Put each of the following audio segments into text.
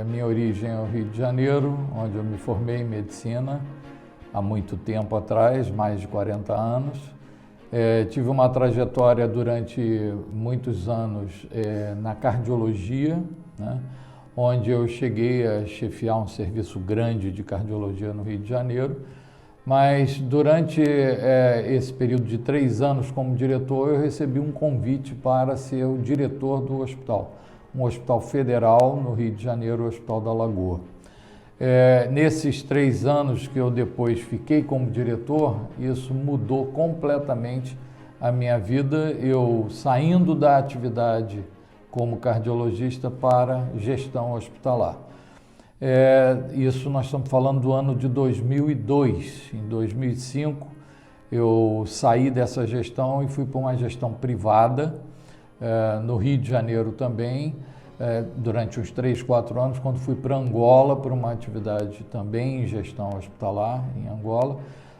Minha origem é o Rio de Janeiro, onde eu me formei em medicina há muito tempo atrás, mais de 40 anos. Tive uma trajetória durante muitos anos na cardiologia, né, onde eu cheguei a chefiar um serviço grande de cardiologia no Rio de Janeiro, mas durante esse período de 3 anos como diretor, eu recebi um convite para ser o diretor do hospital, um hospital federal no Rio de Janeiro, o Hospital da Lagoa. Nesses 3 anos que eu depois fiquei como diretor, isso mudou completamente a minha vida, eu saindo da atividade como cardiologista para gestão hospitalar. Isso nós estamos falando do ano de 2002. Em 2005, eu saí dessa gestão e fui para uma gestão privada, no Rio de Janeiro também, durante uns 3, 4 anos, quando fui para Angola, para uma atividade também em gestão hospitalar, em Angola.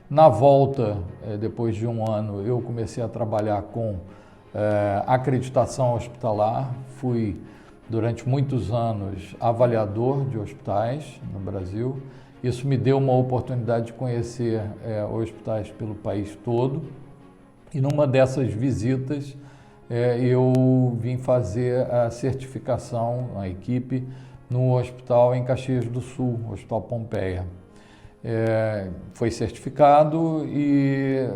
Na volta, depois de um ano, eu comecei a trabalhar com acreditação hospitalar, fui durante muitos anos avaliador de hospitais no Brasil. Isso me deu uma oportunidade de conhecer hospitais pelo país todo, e numa dessas visitas eu vim fazer a certificação, a equipe, no hospital em Caxias do Sul, Hospital Pompeia. Foi certificado e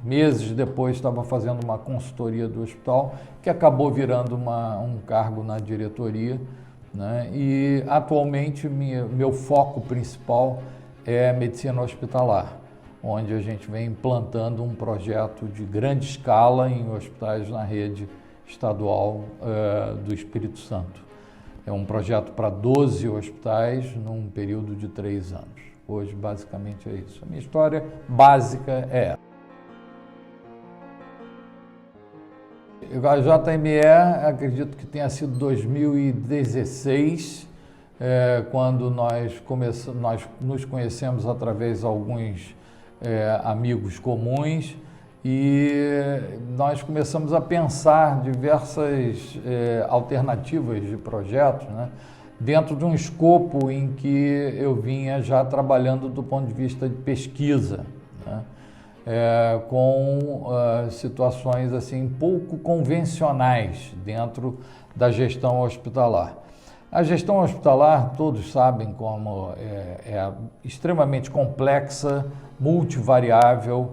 meses depois estava fazendo uma consultoria do hospital, que acabou virando um cargo na diretoria, né? E atualmente meu foco principal é medicina hospitalar, onde a gente vem implantando um projeto de grande escala em hospitais na rede estadual do Espírito Santo. É um projeto para 12 hospitais num período de 3 anos. Hoje, basicamente, é isso. A minha história básica é essa. A JME, acredito que tenha sido 2016, quando nós nos conhecemos através de alguns amigos comuns, e nós começamos a pensar diversas alternativas de projetos, né, dentro de um escopo em que eu vinha já trabalhando do ponto de vista de pesquisa, né, com situações assim pouco convencionais dentro da gestão hospitalar. A gestão hospitalar, todos sabem como é extremamente complexa, multivariável,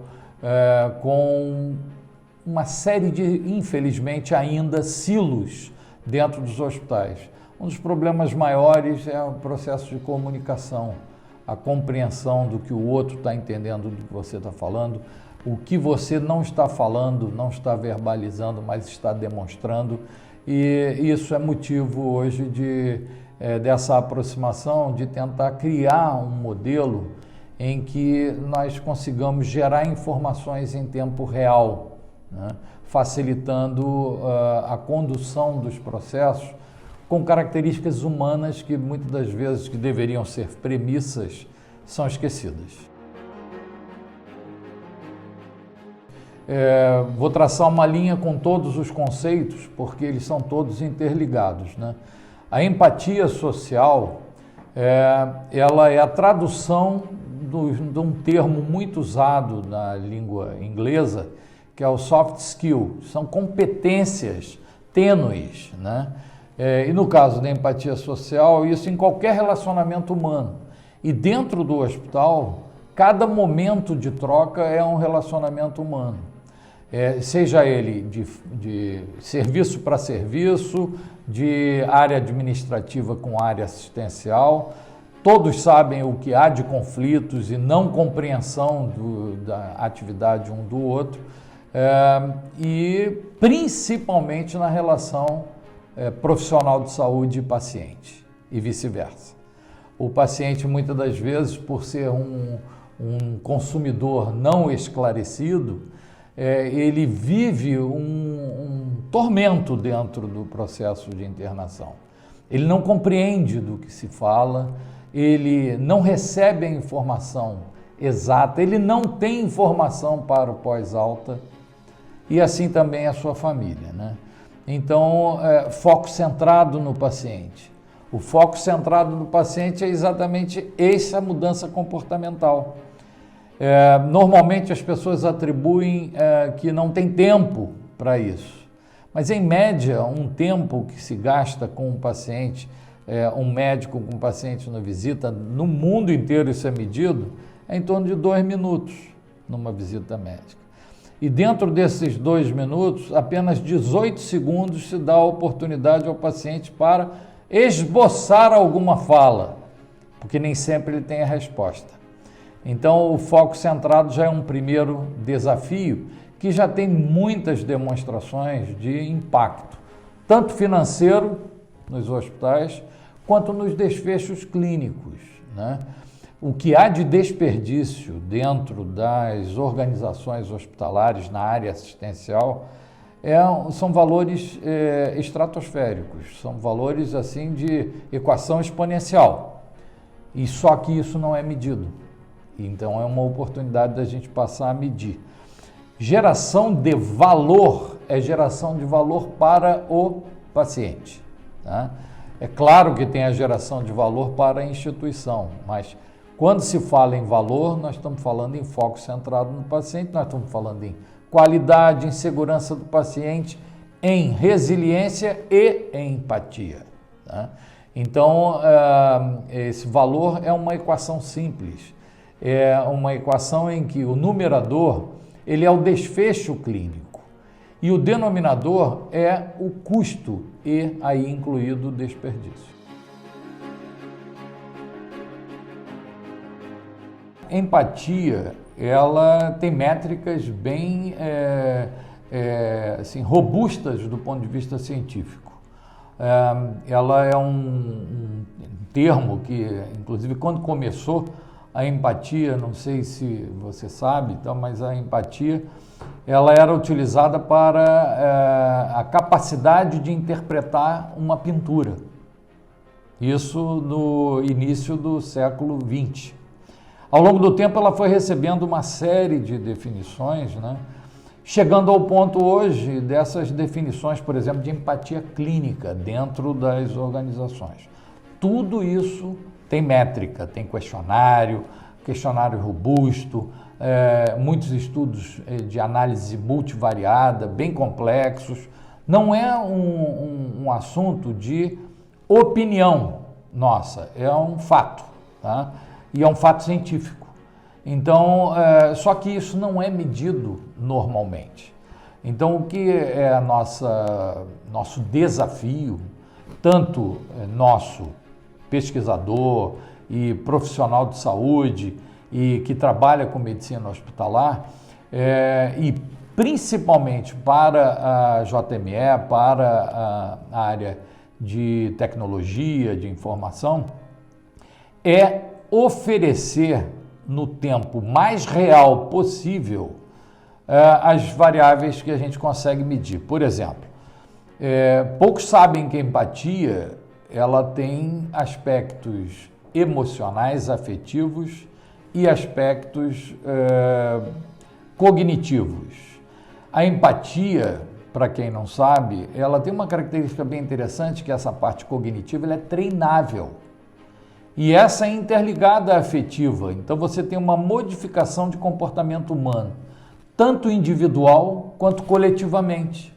com uma série de, infelizmente, ainda silos dentro dos hospitais. Um dos problemas maiores é o processo de comunicação, a compreensão do que o outro está entendendo do que você está falando, o que você não está falando, não está verbalizando, mas está demonstrando, e isso é motivo hoje dessa aproximação, de tentar criar um modelo em que nós consigamos gerar informações em tempo real, né, facilitando a condução dos processos com características humanas que muitas das vezes que deveriam ser premissas são esquecidas. Vou traçar uma linha com todos os conceitos, porque eles são todos interligados, né? A empatia social, ela é a tradução de um termo muito usado na língua inglesa, que é o soft skill. São competências tênues, né? E no caso da empatia social, isso em qualquer relacionamento humano. E dentro do hospital, cada momento de troca é um relacionamento humano. Seja ele de serviço para serviço, de área administrativa com área assistencial, todos sabem o que há de conflitos e não compreensão da atividade um do outro, e principalmente na relação profissional de saúde e paciente, e vice-versa. O paciente, muitas das vezes, por ser um consumidor não esclarecido, ele vive um tormento dentro do processo de internação. Ele não compreende do que se fala, ele não recebe a informação exata, ele não tem informação para o pós-alta, e assim também a sua família, né? Então, foco centrado no paciente. O foco centrado no paciente é exatamente essa mudança comportamental. Normalmente as pessoas atribuem que não tem tempo para isso, mas em média um tempo que se gasta com um paciente, um médico com um paciente na visita, no mundo inteiro isso é medido, é em torno de 2 minutos numa visita médica. E dentro desses 2 minutos, apenas 18 segundos se dá a oportunidade ao paciente para esboçar alguma fala, porque nem sempre ele tem a resposta. Então, o foco centrado já é um primeiro desafio que já tem muitas demonstrações de impacto, tanto financeiro nos hospitais, quanto nos desfechos clínicos, né? O que há de desperdício dentro das organizações hospitalares na área assistencial são valores estratosféricos, são valores assim de equação exponencial, e só que isso não é medido. Então é uma oportunidade da gente passar a medir. Geração de valor é geração de valor para o paciente, tá? É claro que tem a geração de valor para a instituição, mas quando se fala em valor, nós estamos falando em foco centrado no paciente, nós estamos falando em qualidade, em segurança do paciente, em resiliência e em empatia, tá? Então, esse valor é uma equação simples, é uma equação em que o numerador ele é o desfecho clínico e o denominador é o custo e aí incluído o desperdício. Empatia, ela tem métricas bem assim, robustas do ponto de vista científico. Ela é um termo que, inclusive, quando começou a empatia, não sei se você sabe, então, mas a empatia ela era utilizada para a capacidade de interpretar uma pintura. Isso no início do século XX. Ao longo do tempo ela foi recebendo uma série de definições, né? Chegando ao ponto hoje dessas definições, por exemplo, de empatia clínica dentro das organizações. Tudo isso tem métrica, tem questionário robusto, muitos estudos de análise multivariada, bem complexos. Não é um assunto de opinião nossa, é um fato, tá? E é um fato científico. Então, só que isso não é medido normalmente. Então, o que é nosso desafio, tanto nosso pesquisador e profissional de saúde e que trabalha com medicina hospitalar, e principalmente para a JME, para a área de tecnologia, de informação, é oferecer no tempo mais real possível as variáveis que a gente consegue medir. Por exemplo, poucos sabem que a empatia ela tem aspectos emocionais, afetivos e aspectos cognitivos. A empatia, para quem não sabe, ela tem uma característica bem interessante, que essa parte cognitiva ela é treinável. E essa é interligada à afetiva. Então você tem uma modificação de comportamento humano, tanto individual quanto coletivamente.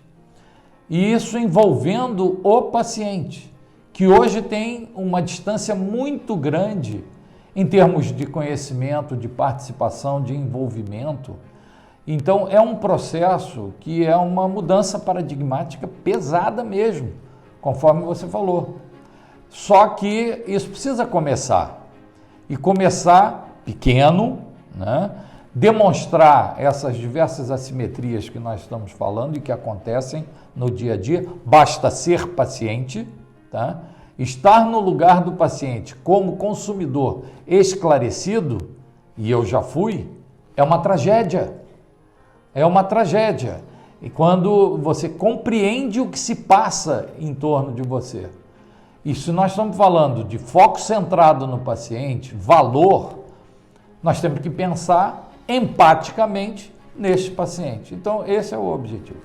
E isso envolvendo o paciente, que hoje tem uma distância muito grande em termos de conhecimento, de participação, de envolvimento. Então é um processo que é uma mudança paradigmática pesada mesmo, conforme você falou. Só que isso precisa começar, e começar pequeno, né? Demonstrar essas diversas assimetrias que nós estamos falando e que acontecem no dia a dia. Basta ser paciente, tá? Estar no lugar do paciente como consumidor esclarecido, e eu já fui, é uma tragédia. É uma tragédia. E quando você compreende o que se passa em torno de você. E se nós estamos falando de foco centrado no paciente, valor, nós temos que pensar empaticamente neste paciente. Então, esse é o objetivo.